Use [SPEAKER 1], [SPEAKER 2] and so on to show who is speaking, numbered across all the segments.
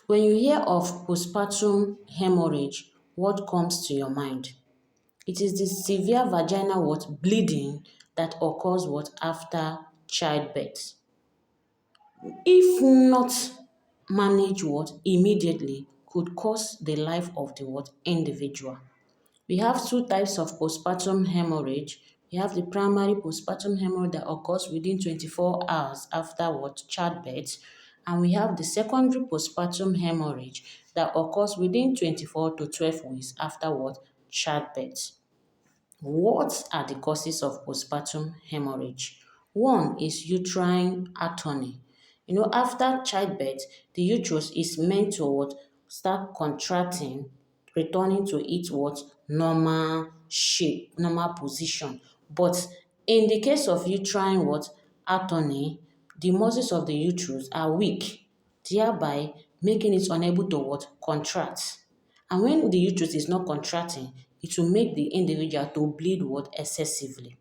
[SPEAKER 1] When you hear of postpartum hemorrhage, what comes to your mind? It is the severe vaginal bleeding that occurs after childbirth. If not managed immediately, could cost the life of the individual. We have two types of postpartum hemorrhage. We have the primary postpartum hemorrhage that occurs within 24 hours after childbirth, and we have the secondary postpartum hemorrhage that occurs within 24 to 12 weeks after childbirth. What are the causes of postpartum hemorrhage? One is uterine atony. After childbirth, the uterus is meant to start contracting, returning to its normal shape, normal position. But in the case of uterine atony, the muscles of the uterus are weak, thereby making it unable to contract. And when the uterus is not contracting, it will make the individual to bleed excessively.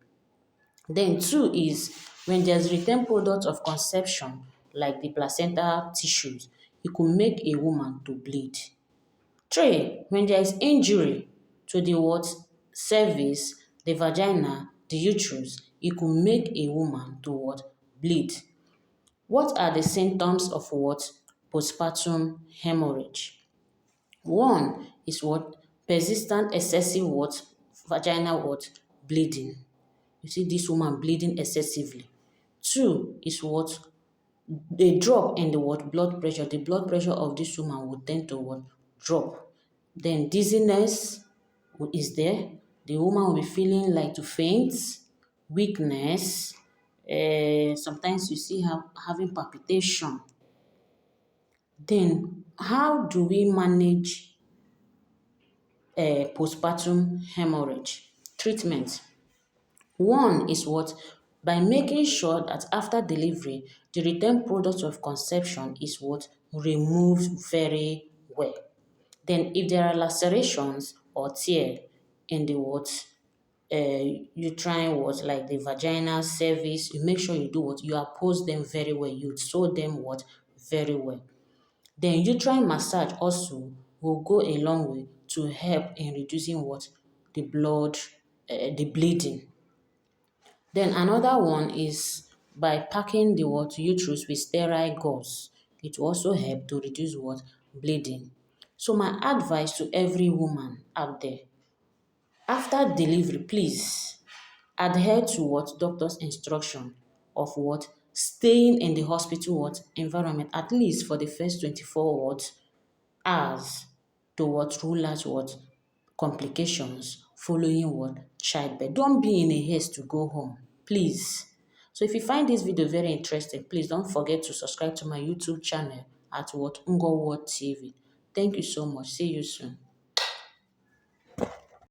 [SPEAKER 1] Then two is when there's retained product of conception, like the placental tissues, it could make a woman to bleed. Three, when there is injury to the cervix, the vagina, the uterus, it could make a woman to bleed. What are the symptoms of postpartum hemorrhage? One is persistent excessive vaginal bleeding. You see this woman bleeding excessively. Two is a drop in the blood pressure. The blood pressure of this woman will tend to drop. Then dizziness is there. The woman will be feeling like to faint, weakness. Sometimes you see her having palpitation. Then how do we manage postpartum hemorrhage? Treatment. One is by making sure that after delivery, the retained product of conception is removed very well. Then if there are lacerations or tear in the uterine like the vagina, cervix, you make sure you do you appose them very well. You sew them very well. Then uterine massage also will go a long way to help in reducing the bleeding. Then another one is by packing the uterus with sterile gauze. It will also help to reduce bleeding. So my advice to every woman out there, after delivery, please adhere to doctor's instruction of staying in the hospital environment at least for the first 24 hours to rule out complications following childbirth. Don't be in a haste to go home, please. So if you find this video very interesting, please don't forget to subscribe to my YouTube channel at Ngo TV. Thank you so much. See you soon.